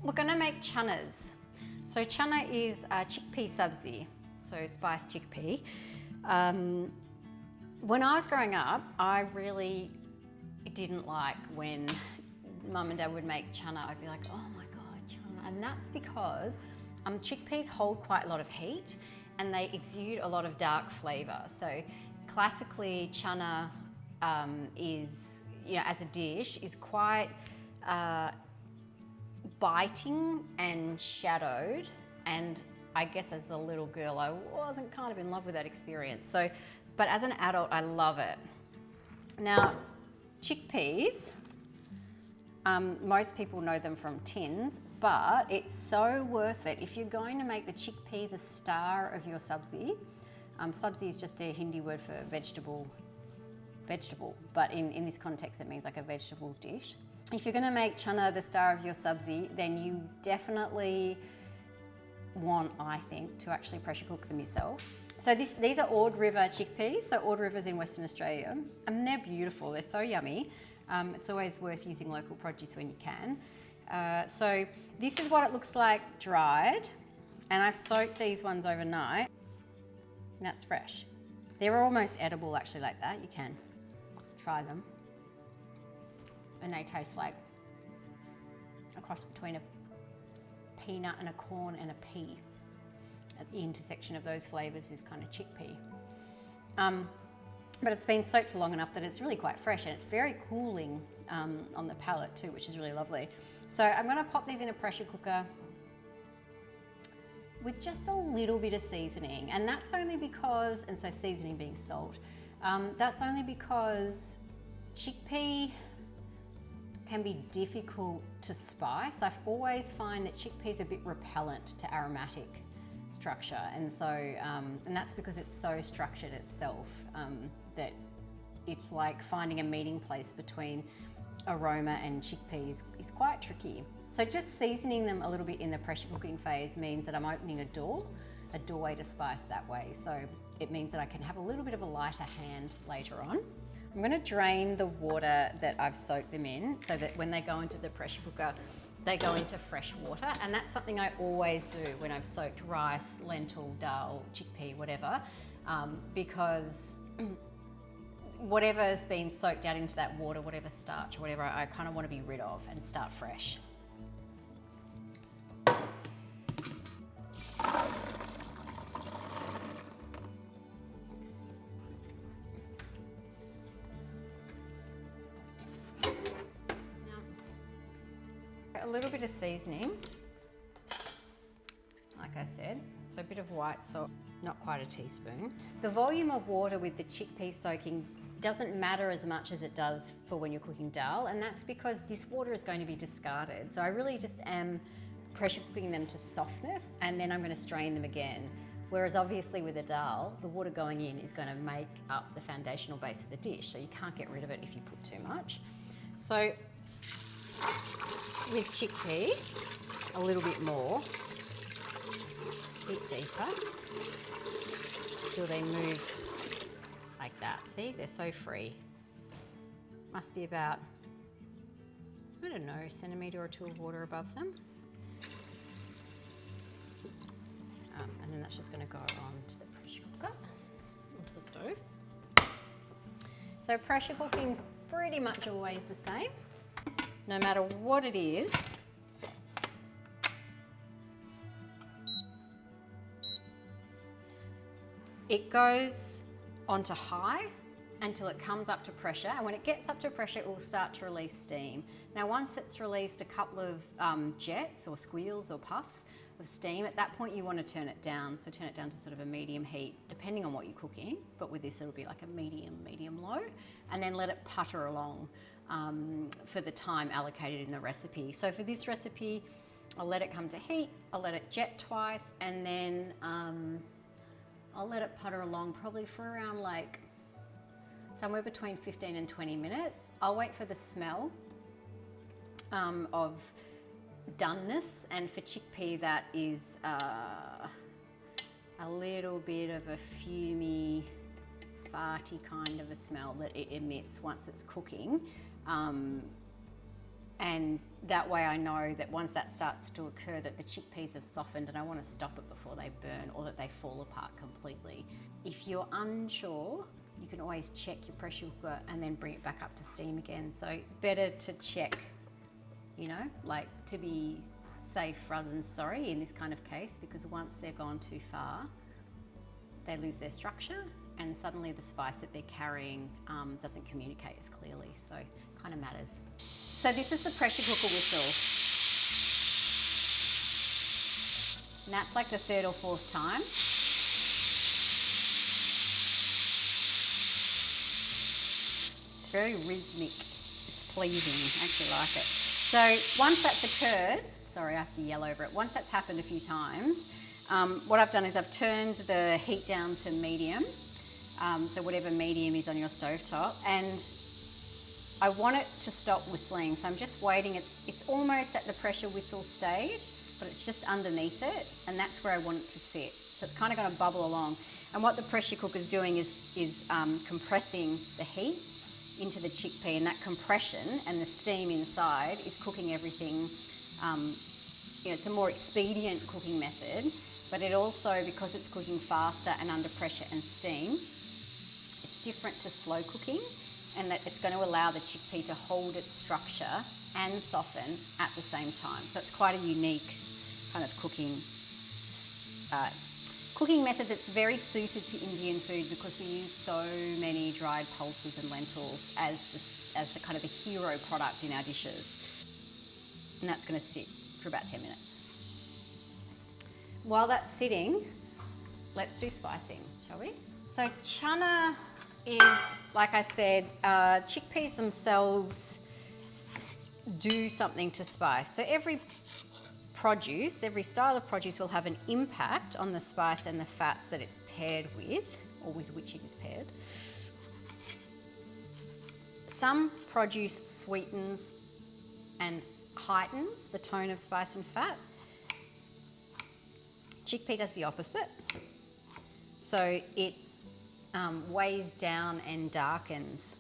We're gonna make channas. So channa is a chickpea sabji, so spiced chickpea. When I was growing up, I really didn't like when mum and dad would make channa. I'd be like, oh my God, channa. And that's because chickpeas hold quite a lot of heat and they exude a lot of dark flavour. So classically, channa is, as a dish, is quite biting and shadowed, and I guess as a little girl I wasn't kind of in love with that experience. But as an adult I love it. Now chickpeas, most people know them from tins, but it's so worth it if you're going to make the chickpea the star of your sabji. Sabji is just a Hindi word for vegetable, but in this context it means like a vegetable dish. If you're going to make channa the star of your sabji, then you definitely want, I think, to actually pressure cook them yourself. So these are Ord River chickpeas, so Ord River's in Western Australia, and they're beautiful, they're so yummy. It's always worth using local produce when you can. So this is what it looks like dried, and I've soaked these ones overnight. That's fresh. They're almost edible actually like that, you can try them. And they taste like a cross between a peanut and a corn and a pea. At the intersection of those flavours is kind of chickpea. But it's been soaked for long enough that it's really quite fresh, and it's very cooling on the palate too, which is really lovely. So I'm going to pop these in a pressure cooker with just a little bit of seasoning, and that's only because, and so seasoning being salt, that's only because chickpea can be difficult to spice. I've always find that chickpeas are a bit repellent to aromatic structure, and so and that's because it's so structured itself that it's like finding a meeting place between aroma and chickpeas is quite tricky. So just seasoning them a little bit in the pressure cooking phase means that I'm opening a doorway to spice that way. So it means that I can have a little bit of a lighter hand later on. I'm going to drain the water that I've soaked them in so that when they go into the pressure cooker, they go into fresh water, and that's something I always do when I've soaked rice, lentil, dal, chickpea, whatever, because whatever's been soaked out into that water, whatever starch or whatever, I kind of want to be rid of and start fresh. A little bit of seasoning, like I said, so a bit of white salt, not quite a teaspoon. The volume of water with the chickpea soaking doesn't matter as much as it does for when you're cooking dal, and that's because this water is going to be discarded. So I really just am pressure cooking them to softness, and then I'm going to strain them again. Whereas obviously with a dal, the water going in is going to make up the foundational base of the dish, so you can't get rid of it if you put too much. So with chickpea, a little bit more, a bit deeper, till they move like that. See, they're so free. Must be about, I don't know, a centimetre or two of water above them. And then that's just going to go on to the pressure cooker, onto the stove. So pressure cooking's pretty much always the same. No matter what it is, it goes onto high until it comes up to pressure, and when it gets up to pressure it will start to release steam. Now once it's released a couple of jets or squeals or puffs of steam, at that point you want to turn it down. So turn it down to sort of a medium heat, depending on what you're cooking, but with this it'll be like a medium low, and then let it putter along for the time allocated in the recipe. So for this recipe, I'll let it come to heat, I'll let it jet twice, and then I'll let it putter along probably for around like somewhere between 15 and 20 minutes. I'll wait for the smell of doneness, and for chickpea that is a little bit of a fumey, farty kind of a smell that it emits once it's cooking. And That way I know that once that starts to occur that the chickpeas have softened and I want to stop it before they burn or that they fall apart completely. If you're unsure, you can always check your pressure cooker and then bring it back up to steam again. So better to check, you know, like to be safe rather than sorry in this kind of case, because once they're gone too far, they lose their structure and suddenly the spice that they're carrying doesn't communicate as clearly. So it kind of matters. So this is the pressure cooker whistle. And that's like the third or fourth time. It's very rhythmic. It's pleasing, I actually like it. So once that's occurred, sorry, I have to yell over it. Once that's happened a few times, what I've done is I've turned the heat down to medium. So whatever medium is on your stovetop, and I want it to stop whistling. So I'm just waiting. It's almost at the pressure whistle stage, but it's just underneath it, and that's where I want it to sit. So it's kind of going to bubble along. And what the pressure cooker is doing is compressing the heat into the chickpea, and that compression and the steam inside is cooking everything. You know, it's a more expedient cooking method, but it also, because it's cooking faster and under pressure and steam, it's different to slow cooking, and that it's going to allow the chickpea to hold its structure and soften at the same time. So it's quite a unique kind of cooking method that's very suited to Indian food, because we use so many dried pulses and lentils as the kind of the hero product in our dishes. And that's going to sit for about 10 minutes. While that's sitting, let's do spicing, shall we? So Channa is, like I said, chickpeas themselves do something to spice. So every style of produce will have an impact on the spice and the fats that it's paired with, or with which it is paired. Some produce sweetens and heightens the tone of spice and fat. Chickpea does the opposite. So it weighs down and darkens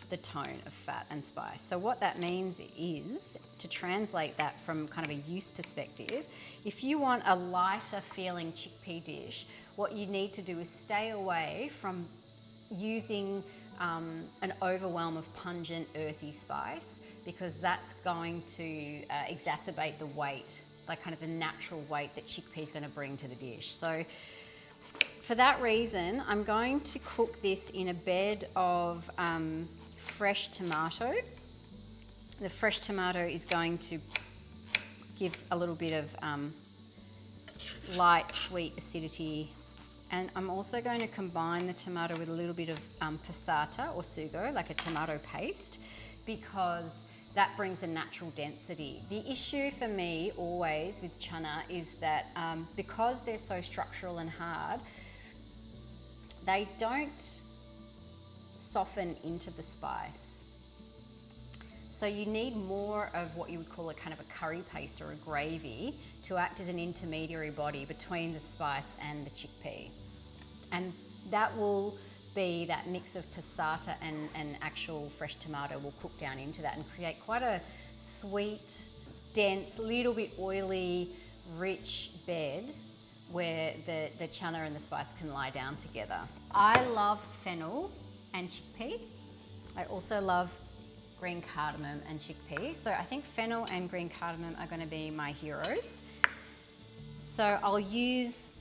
the tone of fat and spice. So what that means is, to translate that from kind of a use perspective, if you want a lighter feeling chickpea dish, what you need to do is stay away from using an overwhelm of pungent, earthy spice, because that's going to exacerbate the weight, like kind of the natural weight that chickpea is going to bring to the dish. So for that reason, I'm going to cook this in a bed of fresh tomato. The fresh tomato is going to give a little bit of light, sweet acidity. And I'm also going to combine the tomato with a little bit of passata or sugo, like a tomato paste, because that brings a natural density. The issue for me always with Channa is that because they're so structural and hard, they don't soften into the spice. So you need more of what you would call a kind of a curry paste or a gravy to act as an intermediary body between the spice and the chickpea. And that will be that mix of passata and actual fresh tomato will cook down into that and create quite a sweet, dense, little bit oily, rich bed where the Channa and the spice can lie down together. I love fennel and chickpea. I also love green cardamom and chickpea. So I think fennel and green cardamom are going to be my heroes. So I'll use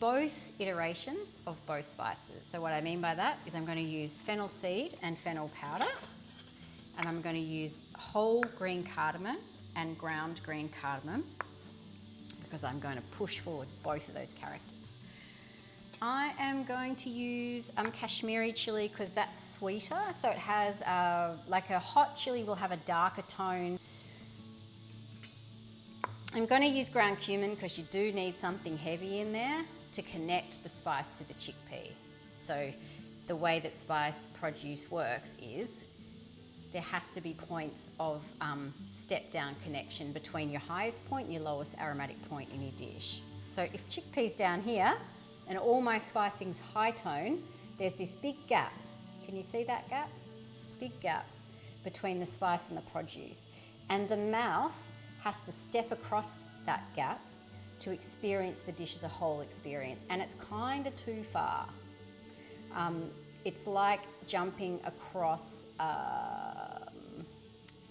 both iterations of both spices. So what I mean by that is I'm going to use fennel seed and fennel powder, and I'm going to use whole green cardamom and ground green cardamom, because I'm going to push forward both of those characters. I am going to use Kashmiri chili because that's sweeter. So it has, like a hot chili will have a darker tone. I'm going to use ground cumin because you do need something heavy in there to connect the spice to the chickpea. So the way that spice produce works is there has to be points of step-down connection between your highest point and your lowest aromatic point in your dish. So if chickpea's down here and all my spicing's high tone, there's this big gap. Can you see that gap? Big gap between the spice and the produce. And the mouth has to step across that gap to experience the dish as a whole experience. And it's kind of too far. It's like jumping across,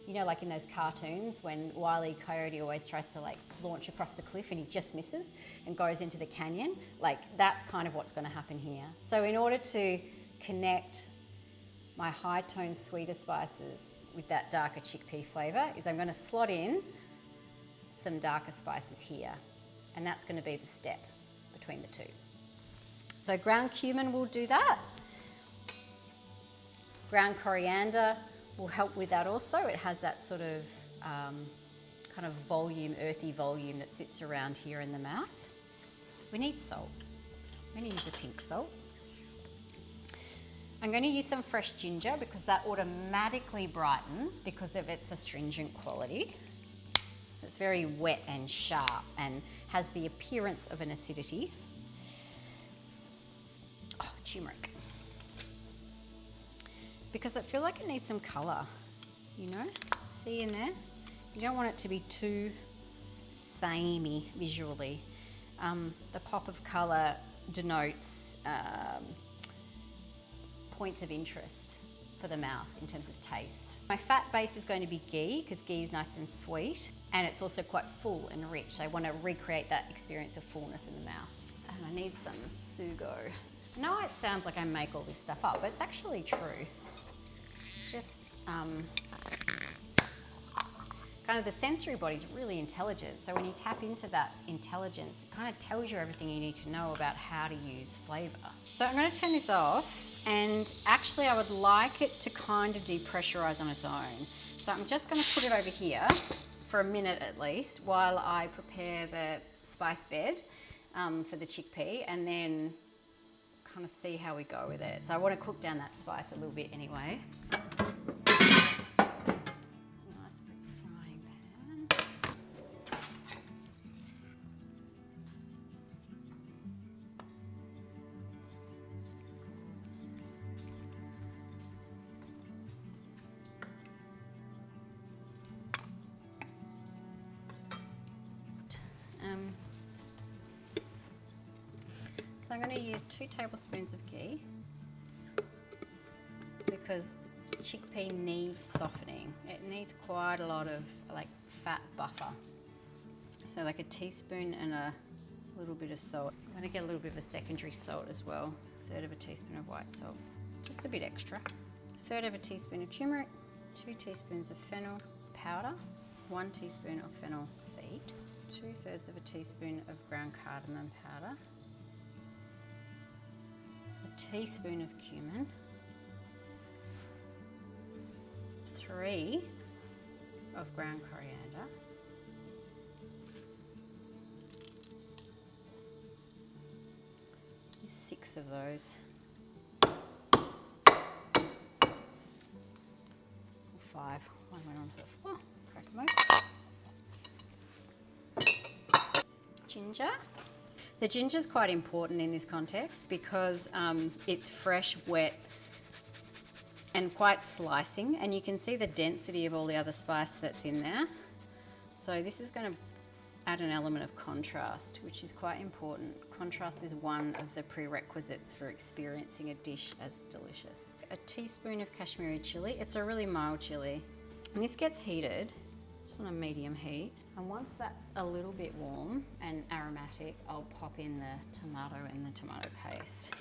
you know, like in those cartoons when Wile E. Coyote always tries to like launch across the cliff and he just misses and goes into the canyon. Like that's kind of what's going to happen here. So in order to connect my high-toned sweeter spices with that darker chickpea flavour is I'm going to slot in some darker spices here, and that's going to be the step between the two. So ground cumin will do that. Ground coriander will help with that also. It has that sort of kind of volume, earthy volume that sits around here in the mouth. We need salt. I'm going to use a pink salt. I'm going to use some fresh ginger because that automatically brightens because of its astringent quality. It's very wet and sharp and has the appearance of an acidity. Oh, turmeric. Because I feel like it needs some colour, you know? See in there? You don't want it to be too samey visually. The pop of colour denotes points of interest for the mouth in terms of taste. My fat base is going to be ghee because ghee is nice and sweet, and it's also quite full and rich. So I want to recreate that experience of fullness in the mouth. And I need some sugo. I know it sounds like I make all this stuff up, but it's actually true. It's just kind of the sensory body is really intelligent. So when you tap into that intelligence, it kind of tells you everything you need to know about how to use flavour. So I'm going to turn this off, and actually I would like it to kind of depressurise on its own. So I'm just going to put it over here for a minute at least while I prepare the spice bed for the chickpea, and then kind of see how we go with it. So I want to cook down that spice a little bit anyway. So I'm going to use 2 tablespoons of ghee because chickpea needs softening. It needs quite a lot of like fat buffer. So like a teaspoon and a little bit of salt. I'm going to get a little bit of a secondary salt as well. 1/3 of a teaspoon of white salt, just a bit extra. 1/3 of a teaspoon of turmeric, 2 teaspoons of fennel powder, 1 teaspoon of fennel seed, 2/3 of a teaspoon of ground cardamom powder, a teaspoon of cumin, 3 of ground coriander, 6 of those, 5, one went on to the floor, crack them open. Ginger. The ginger is quite important in this context because it's fresh, wet, and quite slicing, and you can see the density of all the other spice that's in there. So this is going to add an element of contrast, which is quite important. Contrast is one of the prerequisites for experiencing a dish as delicious. A teaspoon of Kashmiri chili. It's a really mild chili. And this gets heated, just on a medium heat. And once that's a little bit warm and aromatic, I'll pop in the tomato and the tomato paste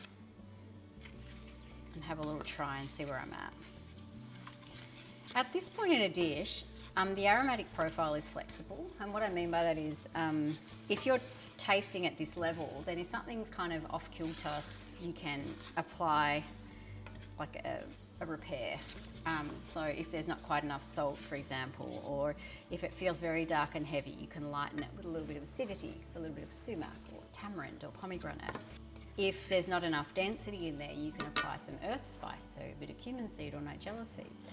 and have a little try and see where I'm at. At this point in a dish, the aromatic profile is flexible, and what I mean by that is if you're tasting at this level, then if something's kind of off kilter, you can apply like a repair. So if there's not quite enough salt, for example, or if it feels very dark and heavy, you can lighten it with a little bit of acidity, so a little bit of sumac or tamarind or pomegranate. If there's not enough density in there, you can apply some earth spice, so a bit of cumin seed or nigella seeds.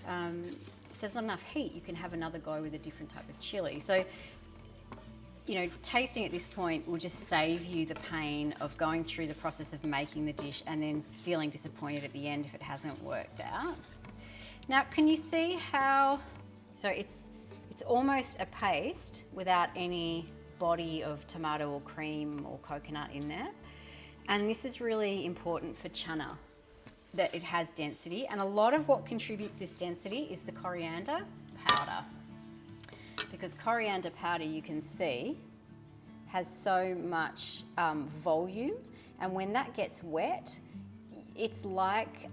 If there's not enough heat, you can have another go with a different type of chili. So, you know, tasting at this point will just save you the pain of going through the process of making the dish and then feeling disappointed at the end if it hasn't worked out. Now, can you see how, so it's almost a paste without any body of tomato or cream or coconut in there. And this is really important for channa, that it has density. And a lot of what contributes this density is the coriander powder. Because coriander powder, you can see, has so much volume. And when that gets wet, it's like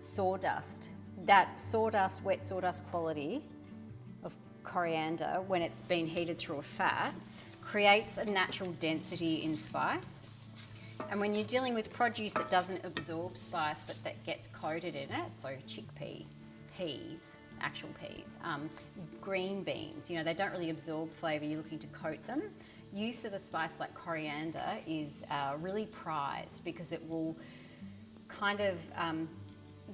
sawdust. That sawdust, wet sawdust quality of coriander, when it's been heated through a fat, creates a natural density in spice. And when you're dealing with produce that doesn't absorb spice but that gets coated in it, so chickpea, peas, actual peas, green beans, you know, they don't really absorb flavour, you're looking to coat them. Use of a spice like coriander is really prized because it will kind of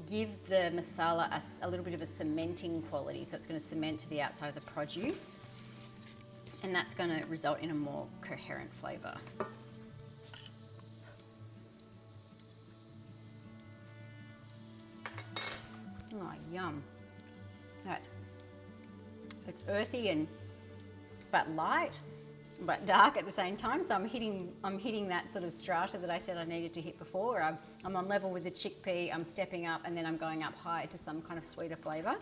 give the masala a little bit of a cementing quality, so it's going to cement to the outside of the produce, and that's going to result in a more coherent flavour. Oh, yum. Right. It's earthy and but light, but dark at the same time. So I'm hitting that sort of strata that I said I needed to hit before. I'm on level with the chickpea, I'm stepping up, and then I'm going up high to some kind of sweeter flavour.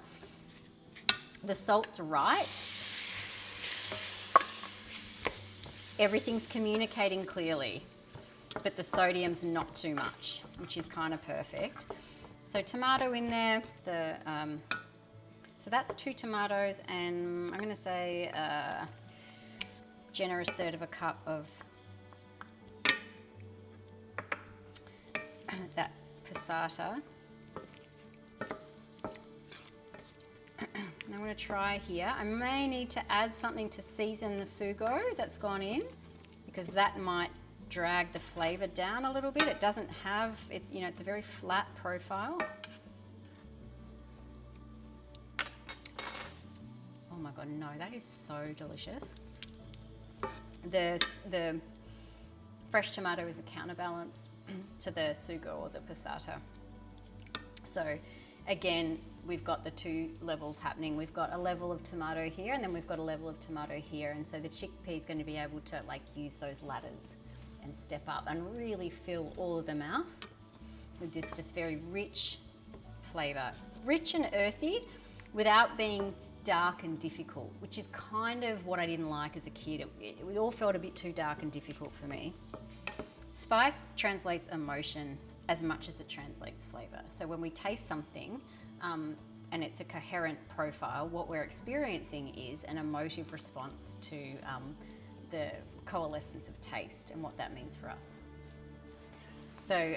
The salt's right. Everything's communicating clearly, but the sodium's not too much, which is kind of perfect. So tomato in there, so that's 2 tomatoes, and I'm going to say a generous 1/3 of a cup of that passata. And I'm going to try here. I may need to add something to season the sugo that's gone in, because that might drag the flavour down a little bit. It doesn't have, it's a very flat profile. Oh my God, no, that is so delicious. The fresh tomato is a counterbalance to the sugo or the passata. So again, we've got the 2 levels happening. We've got a level of tomato here, and then we've got a level of tomato here. And so the chickpea is going to be able to use those ladders and step up and really fill all of the mouth with this just very rich flavour. Rich and earthy without being dark and difficult, which is kind of what I didn't like as a kid. It all felt a bit too dark and difficult for me. Spice translates emotion as much as it translates flavour. So when we taste something and it's a coherent profile, what we're experiencing is an emotive response to the coalescence of taste and what that means for us. So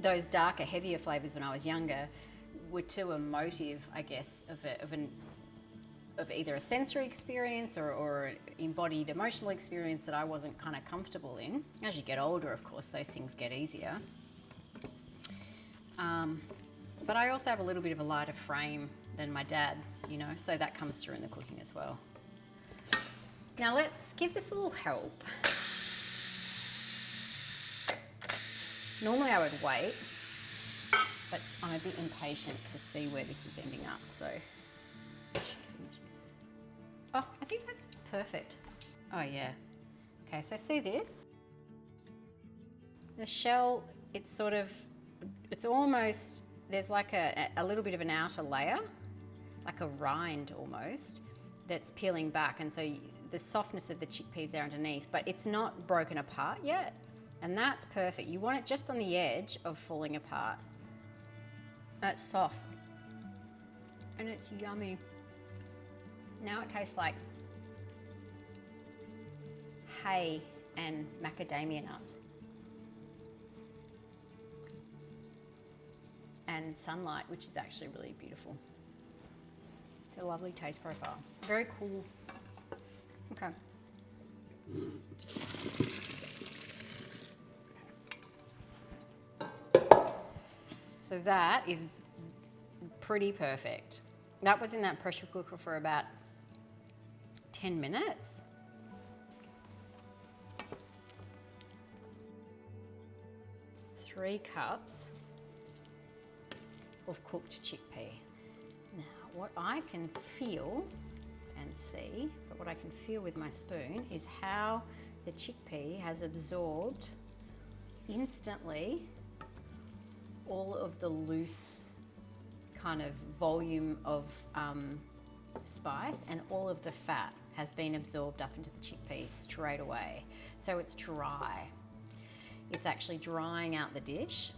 those darker, heavier flavours when I was younger were too emotive, I guess, of either a sensory experience or embodied emotional experience that I wasn't kind of comfortable in. As you get older, of course, those things get easier. But I also have a little bit of a lighter frame than my dad, you know, so that comes through in the cooking as well. Now let's give this a little help. Normally I would wait, but I'm a bit impatient to see where this is ending up, so. Oh, I think that's perfect. Oh yeah. Okay, so see this? The shell, it's almost, there's like a little bit of an outer layer, like a rind almost, that's peeling back, and so the softness of the chickpeas there underneath, but it's not broken apart yet, and that's perfect. You want it just on the edge of falling apart. That's soft, and it's yummy. Now it tastes like hay and macadamia nuts. And sunlight, which is actually really beautiful. It's a lovely taste profile. Very cool. Okay. So that is pretty perfect. That was in that pressure cooker for about 10 minutes. Three cups of cooked chickpea. what I can feel and see, but what I can feel with my spoon is how the chickpea has absorbed instantly all of the loose kind of volume of spice, and all of the fat has been absorbed up into the chickpea straight away. So it's dry. It's actually drying out the dish,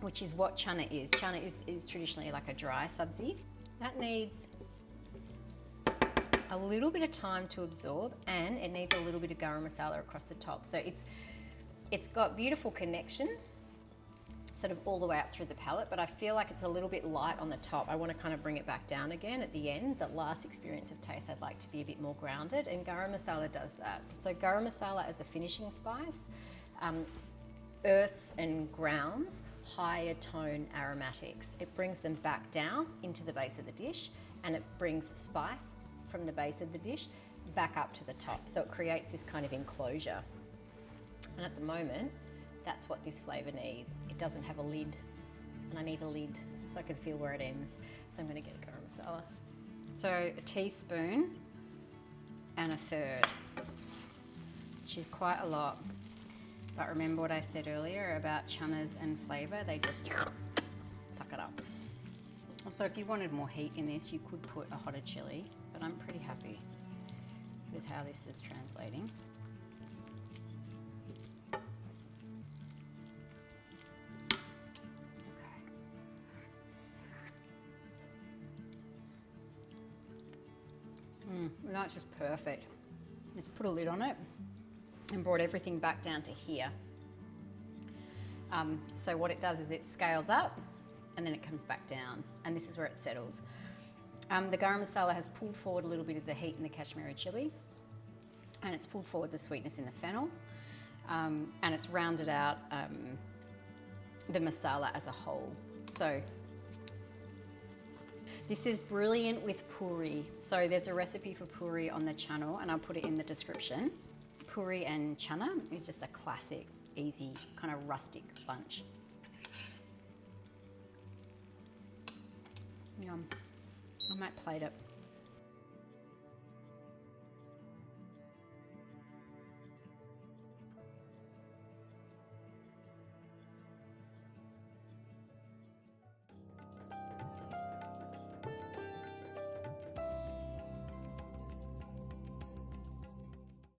which is what channa is. Channa is traditionally like a dry sabji. That needs a little bit of time to absorb, and it needs a little bit of garam masala across the top. So it's got beautiful connection sort of all the way up through the palate, but I feel like it's a little bit light on the top. I want to kind of bring it back down again at the end. That last experience of taste, I'd like to be a bit more grounded, and garam masala does that. So garam masala as a finishing spice, earths and grounds higher tone aromatics. It brings them back down into the base of the dish, and it brings spice from the base of the dish back up to the top. So it creates this kind of enclosure. And at the moment, that's what this flavour needs. It doesn't have a lid, and I need a lid so I can feel where it ends. So I'm going to get garam masala. So a teaspoon and a third, which is quite a lot. But remember what I said earlier about channas and flavour, they just suck it up. Also, if you wanted more heat in this, you could put a hotter chilli, but I'm pretty happy with how this is translating. That's just perfect. Just put a lid on it and brought everything back down to here. So what it does is it scales up and then it comes back down, and this is where it settles. The garam masala has pulled forward a little bit of the heat in the Kashmiri chili, and it's pulled forward the sweetness in the fennel, and it's rounded out the masala as a whole. So this is brilliant with puri. So there's a recipe for puri on the channel, and I'll put it in the description. Puri and channa is just a classic, easy, kind of rustic lunch. Yum. I might plate it.